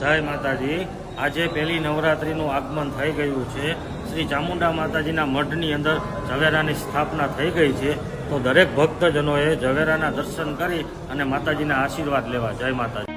જય માતાજી। આજે પહેલી નવરાત્રિનું આગમન થઈ ગયું છે। શ્રી ચામુંડા માતાજીના મઢની અંદર ઝવેરાની સ્થાપના થઈ ગઈ છે। તો દરેક ભક્તજનોએ ઝવેરાના દર્શન કરી અને માતાજીના આશીર્વાદ લેવા। જય માતાજી।